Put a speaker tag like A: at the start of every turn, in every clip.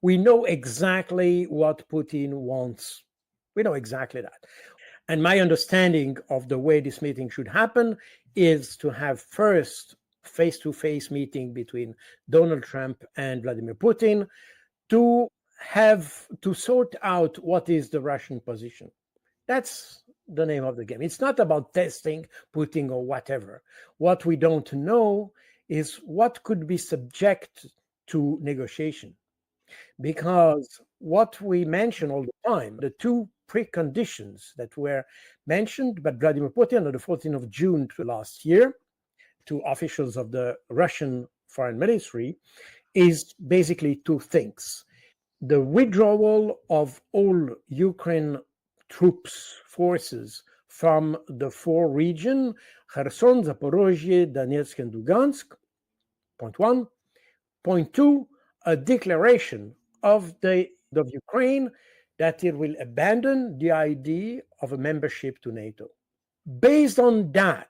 A: We know exactly what Putin wants. We know exactly that. And my understanding of the way this meeting should happen is to have first face-to-face meeting between Donald Trump and Vladimir Putin to have to sort out what is the Russian position. That's the name of the game. It's not about testing Putin or whatever. What we don't know is what could be subject to negotiation. Because what we mention all the time, the two preconditions that were mentioned by Vladimir Putin on the 14th of June last year to officials of the Russian foreign ministry, is basically two things: the withdrawal of all Ukraine troops, forces from the four regions, Kherson, Zaporozhye, Donetsk, and Lugansk, point one. Point two, a declaration of Ukraine that it will abandon the idea of a membership to NATO. Based on that,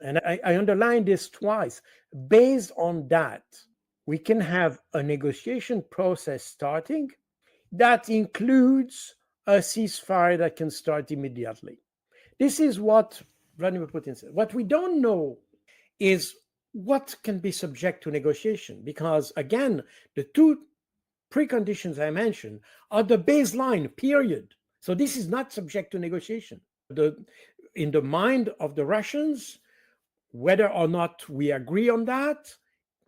A: and I underline this twice, based on that, we can have a negotiation process starting that includes a ceasefire that can start immediately. This is what Vladimir Putin said. What we don't know is what can be subject to negotiation, because again, the two preconditions I mentioned are the baseline, period. So this is not subject to negotiation. In the mind of the Russians, whether or not we agree on that,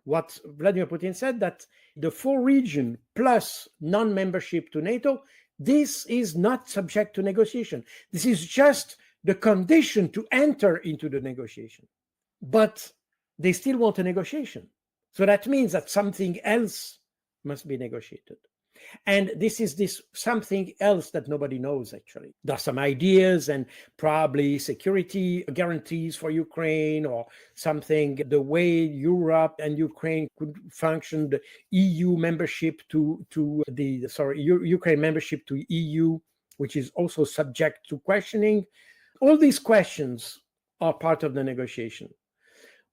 A: what Vladimir Putin said, that the four region plus non-membership to NATO, this is not subject to negotiation. This is just the condition to enter into the negotiation. But they still want a negotiation. So that means that something else must be negotiated. And this is this something else that nobody knows, actually. There are some ideas and probably security guarantees for Ukraine or something, the way Europe and Ukraine could function, the EU membership Ukraine membership to EU, which is also subject to questioning. All these questions are part of the negotiation.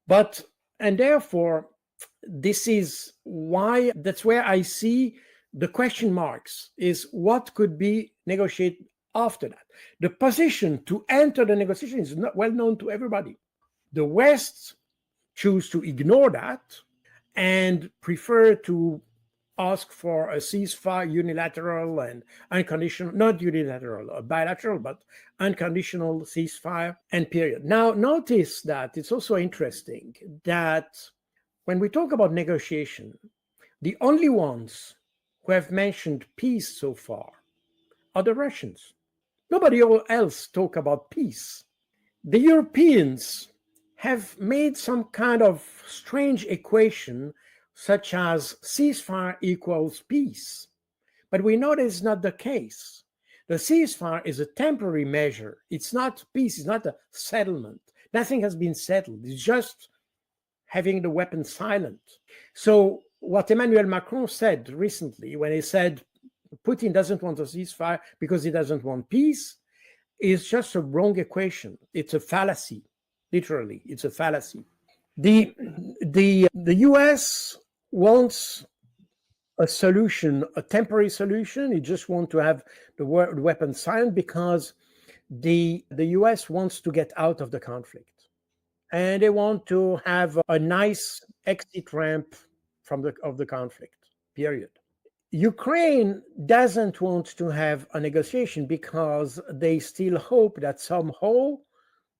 A: And therefore, that's where I see the question marks, is what could be negotiated after that. The position to enter the negotiation is not well known to everybody. The West choose to ignore that and prefer to ask for a ceasefire, unilateral and unconditional, not unilateral, bilateral, but unconditional ceasefire and period. Now, notice that it's also interesting that when we talk about negotiation, the only ones who have mentioned peace so far are the Russians. Nobody else talk about peace. The Europeans have made some kind of strange equation, such as ceasefire equals peace. But we know that is not the case. The ceasefire is a temporary measure. It's not peace, it's not a settlement. Nothing has been settled. It's just having the weapons silent. So what Emmanuel Macron said recently, when he said Putin doesn't want a ceasefire because he doesn't want peace, is just a wrong equation. It's a fallacy. Literally, it's a fallacy. The US wants a solution, a temporary solution. It just wants to have the weapons silent because the US wants to get out of the conflict. And they want to have a nice exit ramp of the conflict, period. Ukraine doesn't want to have a negotiation because they still hope that somehow,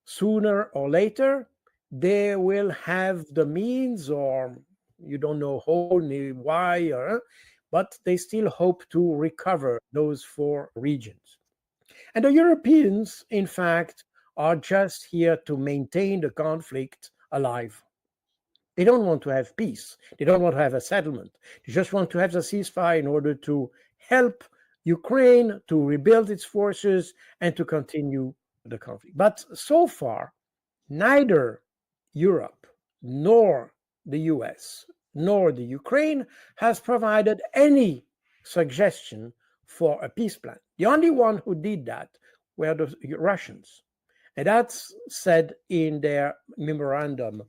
A: sooner or later, they will have the means, or you don't know how ni why, but they still hope to recover those four regions. And the Europeans, in fact, are just here to maintain the conflict alive. They don't want to have peace. They don't want to have a settlement. They just want to have the ceasefire in order to help Ukraine to rebuild its forces and to continue the conflict. But so far, neither Europe nor the US nor the Ukraine has provided any suggestion for a peace plan. The only one who did that were the Russians. And that's said in their memorandum,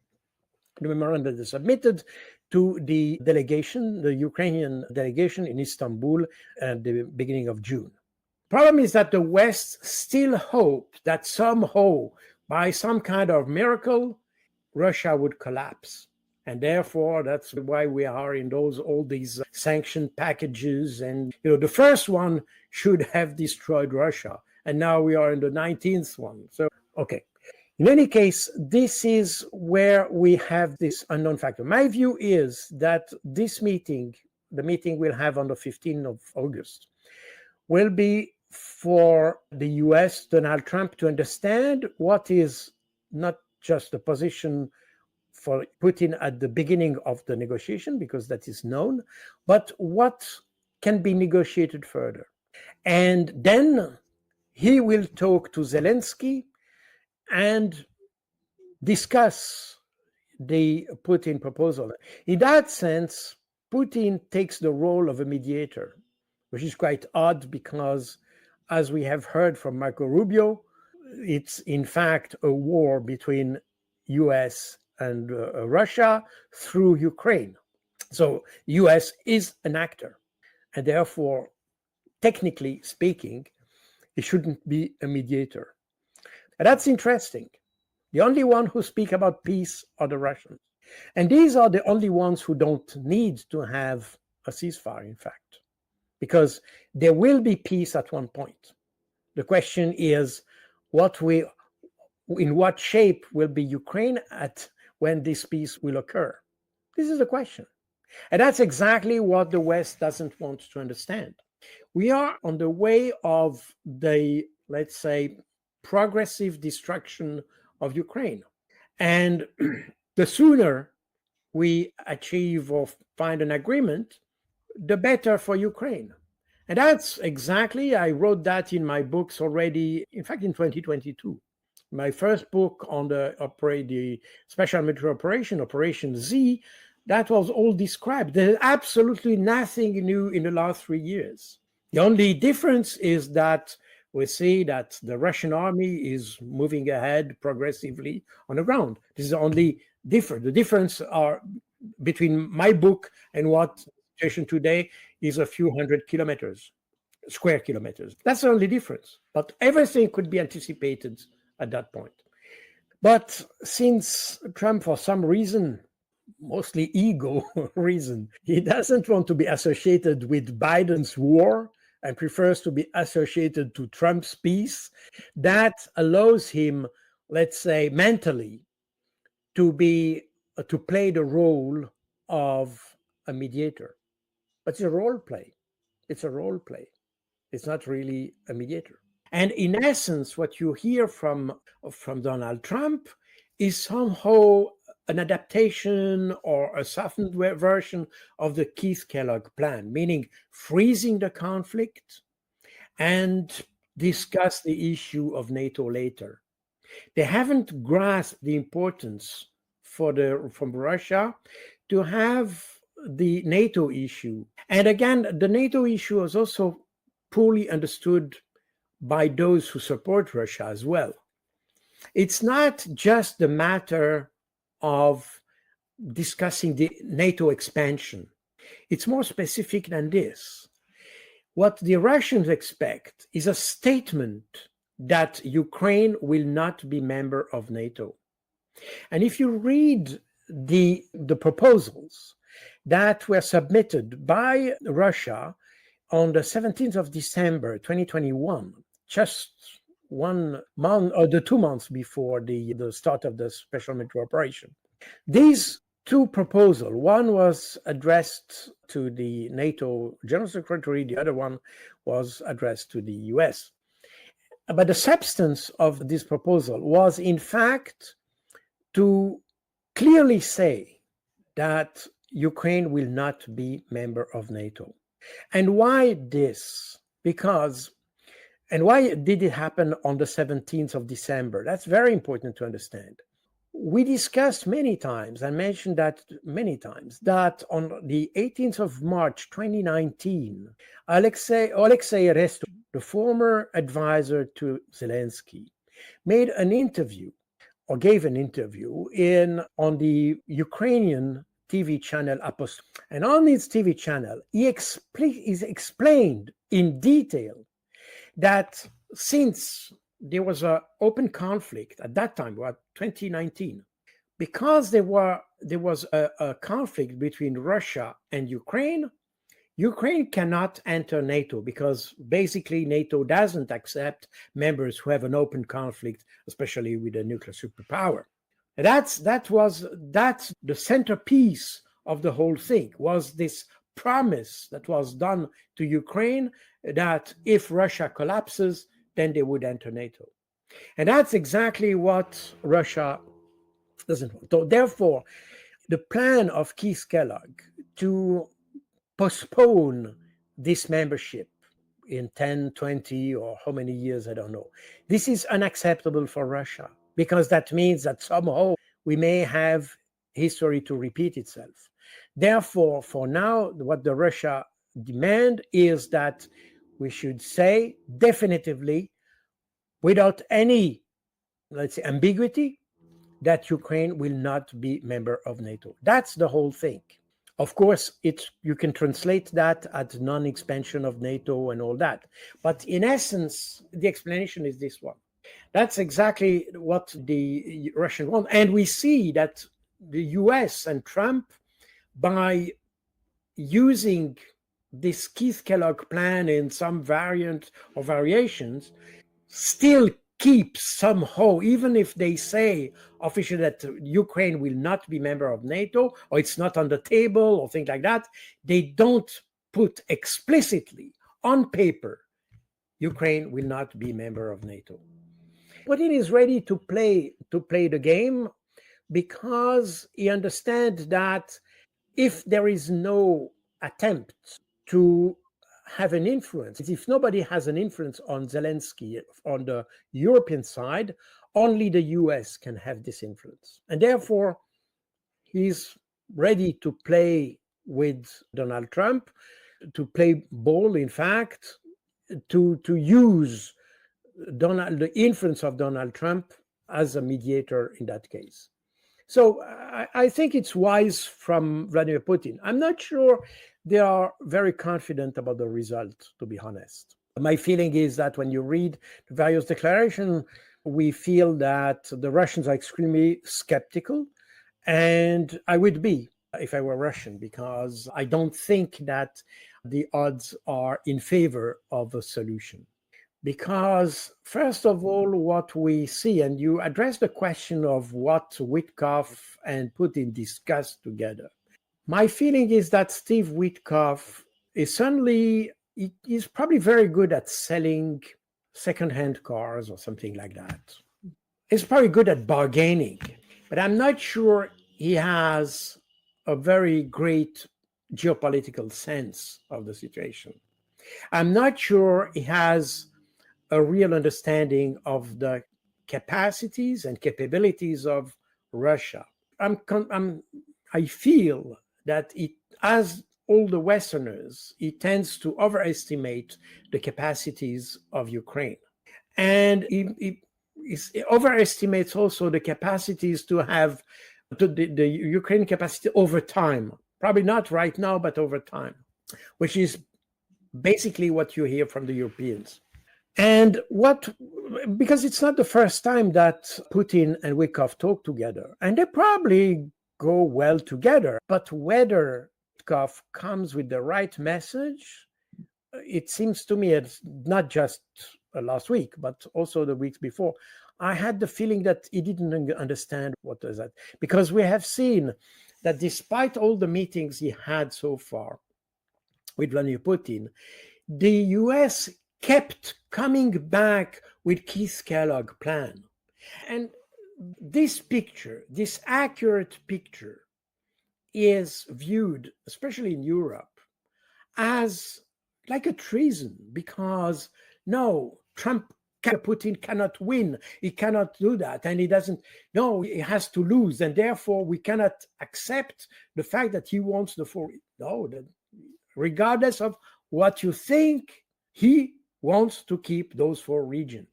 A: the memorandum they submitted to the delegation, the Ukrainian delegation in Istanbul at the beginning of June. Problem is that the West still hoped that somehow, by some kind of miracle, Russia would collapse. And therefore, that's why we are in all these sanction packages. And the first one should have destroyed Russia, and now we are in the 19th one. So, okay. In any case, this is where we have this unknown factor. My view is that this meeting, the meeting we'll have on the 15th of August, will be for the US, Donald Trump, to understand what is not just the position for Putin at the beginning of the negotiation, because that is known, but what can be negotiated further. And then he will talk to Zelensky and discuss the Putin proposal. In that sense, Putin takes the role of a mediator, which is quite odd because, as we have heard from Marco Rubio, it's in fact a war between US and Russia through Ukraine. So US is an actor, and therefore, technically speaking, it shouldn't be a mediator. And that's interesting. The only ones who speak about peace are the Russians. And these are the only ones who don't need to have a ceasefire, in fact, because there will be peace at one point. The question is, in what shape will be Ukraine at when this peace will occur? This is the question. And that's exactly what the West doesn't want to understand. We are on the way of the, let's say, progressive destruction of Ukraine. And the sooner we achieve or find an agreement, the better for Ukraine. And that's exactly, I wrote that in my books already, in fact, in 2022. My first book on the special military operation, Operation Z, that was all described. There's absolutely nothing new in the last 3 years. The only difference is that we see that the Russian army is moving ahead progressively on the ground. This is only different. The difference are between my book and what the situation today is a few hundred square kilometers. That's the only difference. But everything could be anticipated at that point. But since Trump, for some reason, mostly ego reason, he doesn't want to be associated with Biden's war and prefers to be associated to Trump's peace, that allows him, let's say, mentally to play the role of a mediator. But it's a role play. It's a role play. It's not really a mediator. And in essence, what you hear from Donald Trump is somehow an adaptation or a softened version of the Keith Kellogg plan, meaning freezing the conflict and discuss the issue of NATO later. They haven't grasped the importance from Russia to have the NATO issue. And again, the NATO issue is also poorly understood by those who support Russia as well. It's not just the matter of discussing the NATO expansion. It's more specific than this. What the Russians expect is a statement that Ukraine will not be member of NATO. And if you read the proposals that were submitted by Russia on the 17th of December 2021, just 1 month or the 2 months before the start of the special military operation. These two proposals, one was addressed to the NATO General Secretary, the other one was addressed to the US. But the substance of this proposal was, in fact, to clearly say that Ukraine will not be member of NATO. And why this? And why did it happen on the 17th of December? That's very important to understand. We discussed many times, I mentioned that many times, that on the 18th of March 2019, Alexei Restovich, the former advisor to Zelensky, gave an interview on the Ukrainian TV channel Apost. And on his TV channel, he is explained in detail that since there was an open conflict at that time, about 2019, because there was a conflict between Russia and Ukraine. Ukraine cannot enter NATO because basically NATO doesn't accept members who have an open conflict, especially with a nuclear superpower. And that's the centerpiece of the whole thing, was this promise that was done to Ukraine that if Russia collapses, then they would enter NATO. And that's exactly what Russia doesn't want. So therefore, the plan of Keith Kellogg to postpone this membership in 10, 20, or how many years, I don't know. This is unacceptable for Russia, because that means that somehow we may have history to repeat itself. Therefore, for now, what the Russia demand is that we should say definitively, without any, let's say, ambiguity, that Ukraine will not be member of NATO. That's the whole thing. Of course, you can translate that as non-expansion of NATO and all that. But in essence, the explanation is this one. That's exactly what the Russians want. And we see that the US and Trump, by using this Keith Kellogg plan in some variant or variations, still keep somehow, even if they say officially that Ukraine will not be member of NATO or it's not on the table or things like that, they don't put explicitly on paper Ukraine will not be member of NATO. Putin is ready to play the game because he understands that if there is no attempt to have an influence, if nobody has an influence on Zelensky on the European side, only the US can have this influence. And therefore, he's ready to play with Donald Trump, to play ball, in fact, to use the influence of Donald Trump as a mediator in that case. So I think it's wise from Vladimir Putin. I'm not sure they are very confident about the result, to be honest. My feeling is that when you read the various declarations, we feel that the Russians are extremely skeptical. And I would be if I were Russian, because I don't think that the odds are in favor of a solution. Because, first of all, what we see, and you address the question of what Witkoff and Putin discussed together. My feeling is that Steve Witkoff is probably very good at selling second-hand cars or something like that. He's probably good at bargaining, but I'm not sure he has a very great geopolitical sense of the situation. I'm not sure he has a real understanding of the capacities and capabilities of Russia. I feel that as all the Westerners, it tends to overestimate the capacities of Ukraine. And it overestimates also the capacities to have the Ukrainian capacity over time. Probably not right now, but over time, which is basically what you hear from the Europeans. And because it's not the first time that Putin and Witkoff talk together, and they probably go well together, but whether Witkoff comes with the right message, it seems to me, it's not just last week, but also the weeks before, I had the feeling that he didn't understand what was that. Because we have seen that despite all the meetings he had so far with Vladimir Putin, the US kept coming back with Keith Kellogg plan. And this picture, this accurate picture, is viewed, especially in Europe, as like a treason, because no, Putin cannot win. He cannot do that. And he doesn't, no, he has to lose. And therefore, we cannot accept the fact that he wants the four. No, regardless of what you think, he wants to keep those four regions.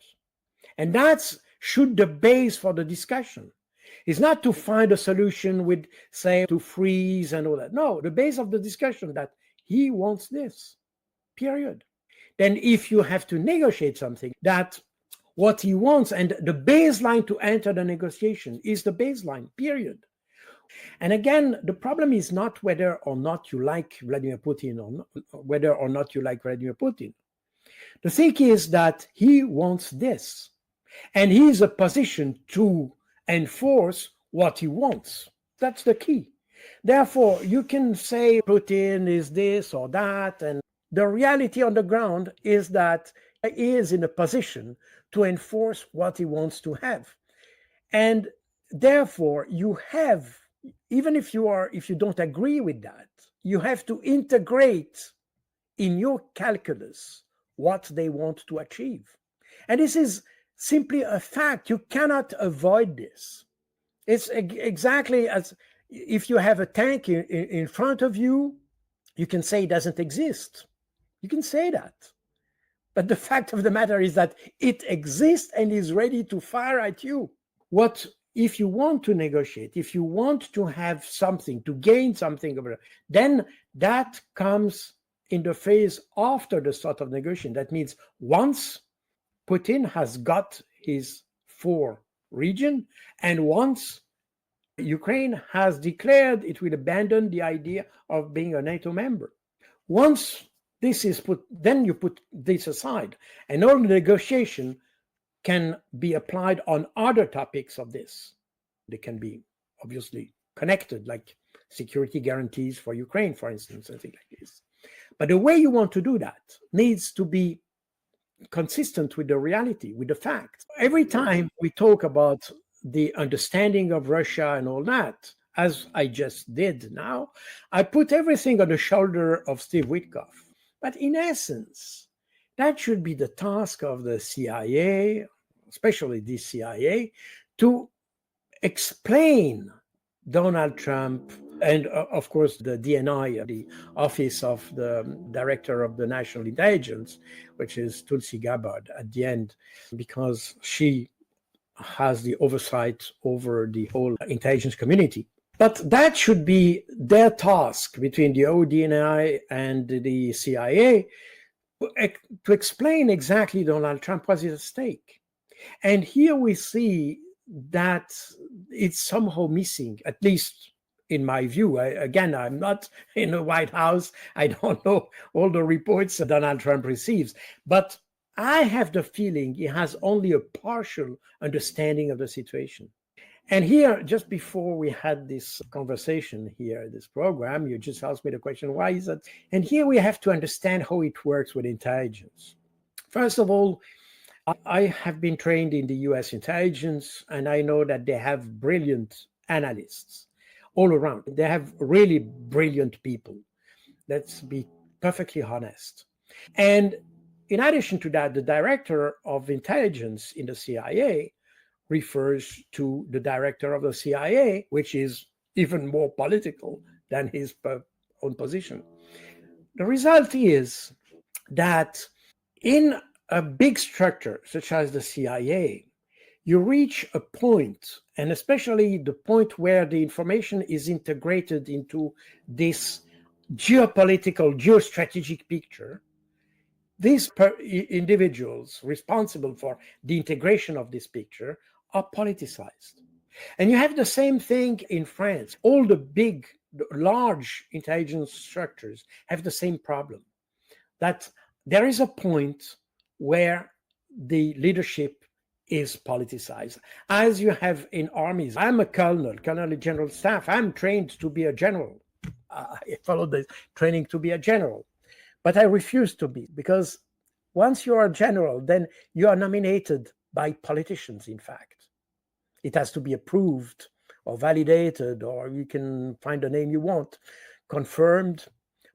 A: And that's should the base for the discussion. It's not to find a solution with, say, to freeze and all that. No, the base of the discussion that he wants this, period. Then if you have to negotiate something, that what he wants and the baseline to enter the negotiation is the baseline, period. And again, the problem is not whether or not you like Vladimir Putin or not, whether or not you like Vladimir Putin. The thing is that he wants this, and he's a position to enforce what he wants. That's the key. Therefore, you can say Putin is this or that, and the reality on the ground is that he is in a position to enforce what he wants to have. And therefore, you have, even if you don't agree with that, you have to integrate in your calculus what they want to achieve. And this is simply a fact. You cannot avoid this. It's exactly as if you have a tank in front of you, you can say it doesn't exist. You can say that. But the fact of the matter is that it exists and is ready to fire at you. What if you want to negotiate, if you want to have something, to gain something, then that comes in the phase after the start of negotiation. That means once Putin has got his 4 region, and once Ukraine has declared it will abandon the idea of being a NATO member. Once this is put, then you put this aside, and all the negotiation can be applied on other topics of this. They can be obviously connected, like security guarantees for Ukraine, for instance, and things like this. But the way you want to do that needs to be consistent with the reality, with the facts. Every time we talk about the understanding of Russia and all that, as I just did now, I put everything on the shoulder of Steve Witkoff. But in essence, that should be the task of the CIA, especially the CIA, to explain Donald Trump and, of course, the DNI, the Office of the Director of the National Intelligence, which is Tulsi Gabbard at the end, because she has the oversight over the whole intelligence community. But that should be their task between the ODNI and the CIA to explain exactly Donald Trump what is at stake. And here we see that it's somehow missing, at least in my view. Again, I'm not in the White House. I don't know all the reports that Donald Trump receives. But I have the feeling he has only a partial understanding of the situation. And here, just before we had this conversation here, this program, you just asked me the question, why is that? And here we have to understand how it works with intelligence. First of all, I have been trained in the US intelligence, and I know that they have brilliant analysts all around. They have really brilliant people. Let's be perfectly honest. And in addition to that, the director of intelligence in the CIA refers to the director of the CIA, which is even more political than his own position. The result is that in a big structure such as the CIA, you reach a point, and especially the point where the information is integrated into this geopolitical, geostrategic picture. These individuals responsible for the integration of this picture are politicized. And you have the same thing in France. All the big, large intelligence structures have the same problem, that there is a point where the leadership is politicized, as you have in armies. I'm a colonel in general staff. I'm trained to be a general. I followed the training to be a general. But I refuse to be, because once you are a general, then you are nominated by politicians, in fact. It has to be approved or validated, or you can find the name you want, confirmed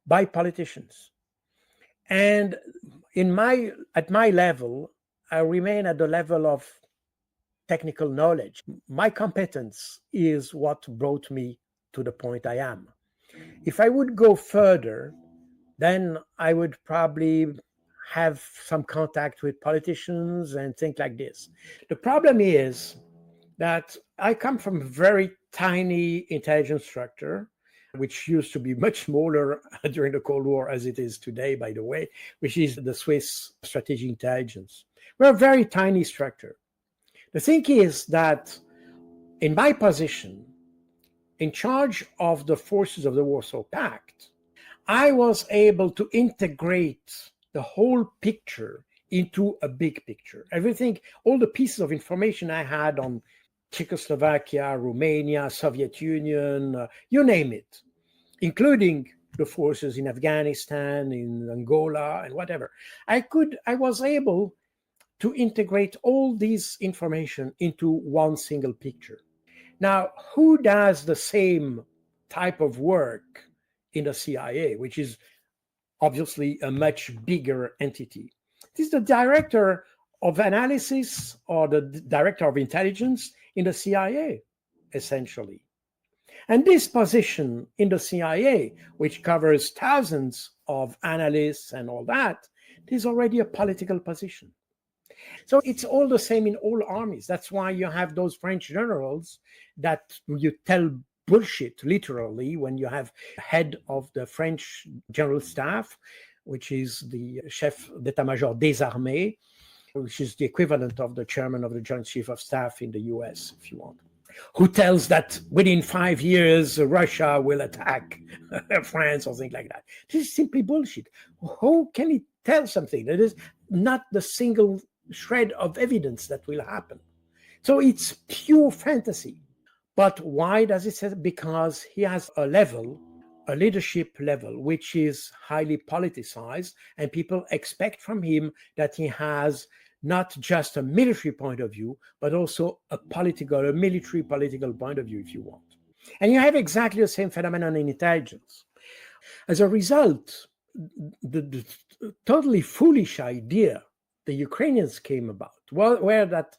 A: by politicians. And at my level, I remain at the level of technical knowledge. My competence is what brought me to the point I am. If I would go further, then I would probably have some contact with politicians and things like this. The problem is that I come from a very tiny intelligence structure, which used to be much smaller during the Cold War as it is today, by the way, which is the Swiss Strategic Intelligence. We're a very tiny structure. The thing is that in my position, in charge of the forces of the Warsaw Pact, I was able to integrate the whole picture into a big picture. Everything, all the pieces of information I had on Czechoslovakia, Romania, Soviet Union, you name it, including the forces in Afghanistan, in Angola, and whatever. I was able to integrate all this information into one single picture. Now, who does the same type of work in the CIA, which is obviously a much bigger entity? It is the director of analysis or the director of intelligence in the CIA, essentially. And this position in the CIA, which covers thousands of analysts and all that, is already a political position. So it's all the same in all armies. That's why you have those French generals that you tell bullshit, literally, when you have head of the French general staff, which is the chef d'état-major des armées, which is the equivalent of the chairman of the Joint Chief of Staff in the US, if you want, who tells that within 5 years Russia will attack France or things like that. This is simply bullshit. How can he tell something that is not the single shred of evidence that will happen? So it's pure fantasy. But why does it say? Because he has a leadership level, which is highly politicized, and people expect from him that he has not just a military point of view, but also a military political point of view, if you want. And you have exactly the same phenomenon in intelligence. As a result, the totally foolish idea the Ukrainians came about were that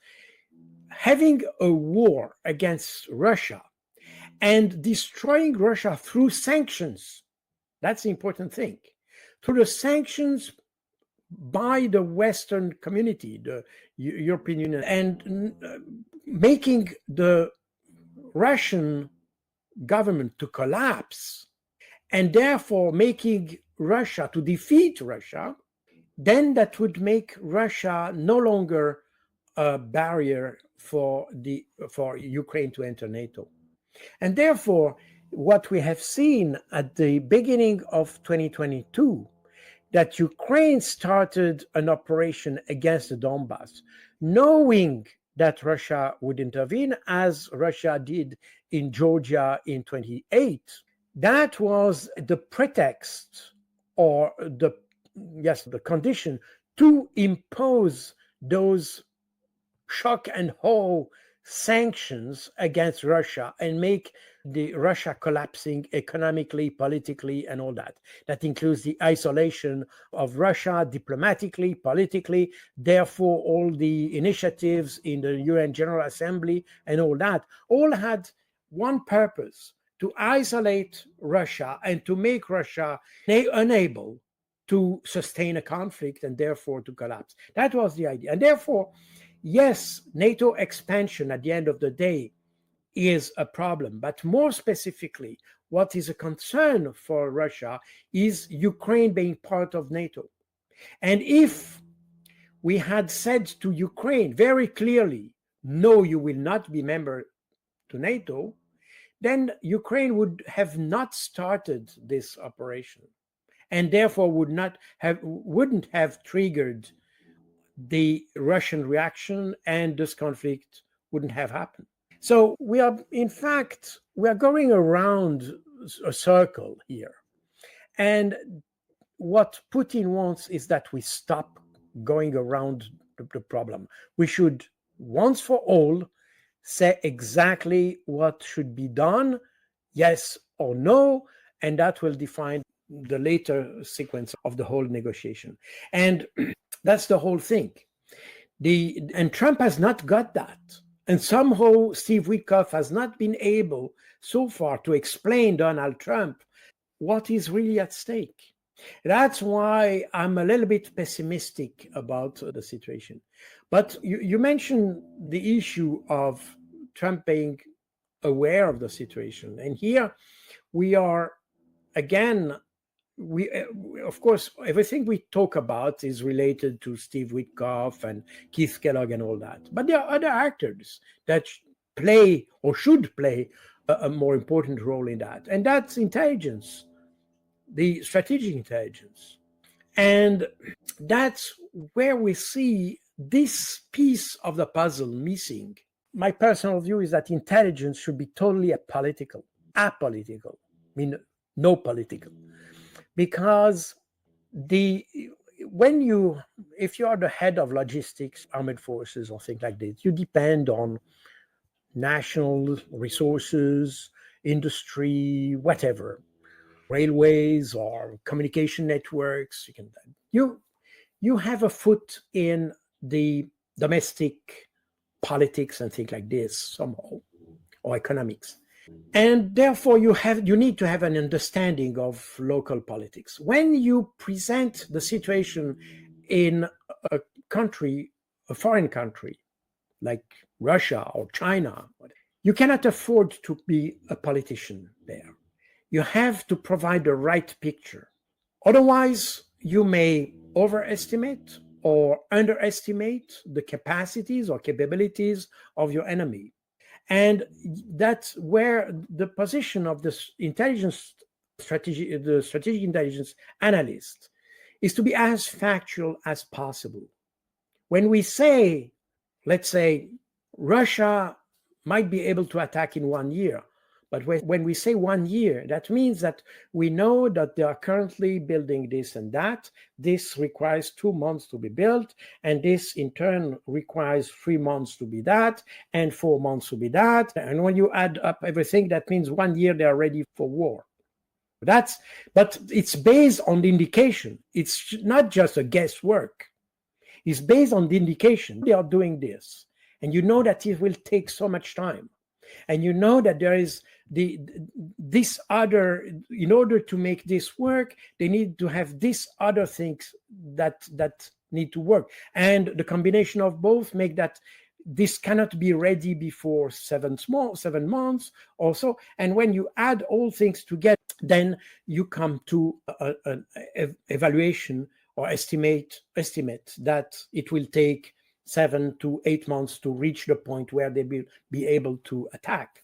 A: having a war against Russia and destroying Russia through sanctions, that's the important thing, through the sanctions by the Western community, the European Union, and making the Russian government to collapse, and therefore making Russia to defeat Russia, then that would make Russia no longer a barrier for Ukraine to enter NATO. And therefore, what we have seen at the beginning of 2022, that Ukraine started an operation against the Donbass, knowing that Russia would intervene, as Russia did in Georgia in 28. That was the pretext, or the condition to impose those shock and awe sanctions against Russia and make the Russia collapsing economically, politically, and all that. That includes the isolation of Russia diplomatically, politically, therefore all the initiatives in the UN General Assembly and all that, all had one purpose: to isolate Russia and to make Russia unable to sustain a conflict and therefore to collapse. That was the idea. And therefore, yes, NATO expansion at the end of the day is a problem, but more specifically, what is a concern for Russia is Ukraine being part of NATO. And if we had said to Ukraine very clearly, no, you will not be member to NATO, then Ukraine would have not started this operation, and therefore wouldn't have triggered the Russian reaction, and this conflict wouldn't have happened. So we are going around a circle here. And what Putin wants is that we stop going around the problem. We should once for all say exactly what should be done, yes or no, and that will define the later sequence of the whole negotiation. And that's the whole thing. And Trump has not got that. And somehow Steve Witkoff has not been able so far to explain Donald Trump what is really at stake. That's why I'm a little bit pessimistic about the situation. But you mentioned the issue of Trump being aware of the situation. And here we are again. We of course, everything we talk about is related to Steve Witkoff and Keith Kellogg and all that, but there are other actors that play or should play a more important role in that, and that's intelligence, the strategic intelligence. And that's where we see this piece of the puzzle missing. My personal view is that intelligence should be totally apolitical, I mean, no political, because if you are the head of logistics, armed forces, or things like this, you depend on national resources, industry, whatever, railways or communication networks. You have a foot in the domestic politics and things like this somehow, or economics. And therefore you need to have an understanding of local politics. When you present the situation in a country, a foreign country, like Russia or China, you cannot afford to be a politician there. You have to provide the right picture. Otherwise, you may overestimate or underestimate the capacities or capabilities of your enemy. And that's where the position of the strategic intelligence analyst is to be as factual as possible. When we say, let's say, Russia might be able to attack in 1 year, but when we say 1 year, that means that we know that they are currently building this and that. This requires 2 months to be built, and this in turn requires 3 months to be that, and 4 months to be that. And when you add up everything, that means 1 year they are ready for war. But it's based on the indication. It's not just a guesswork. It's based on the indication they are doing this, and you know that it will take so much time. And you know that there is this other, in order to make this work, they need to have these other things that need to work. And the combination of both make that this cannot be ready before 7 months or so. And when you add all things together, then you come to an evaluation or estimate that it will take 7 to 8 months to reach the point where they will be able to attack.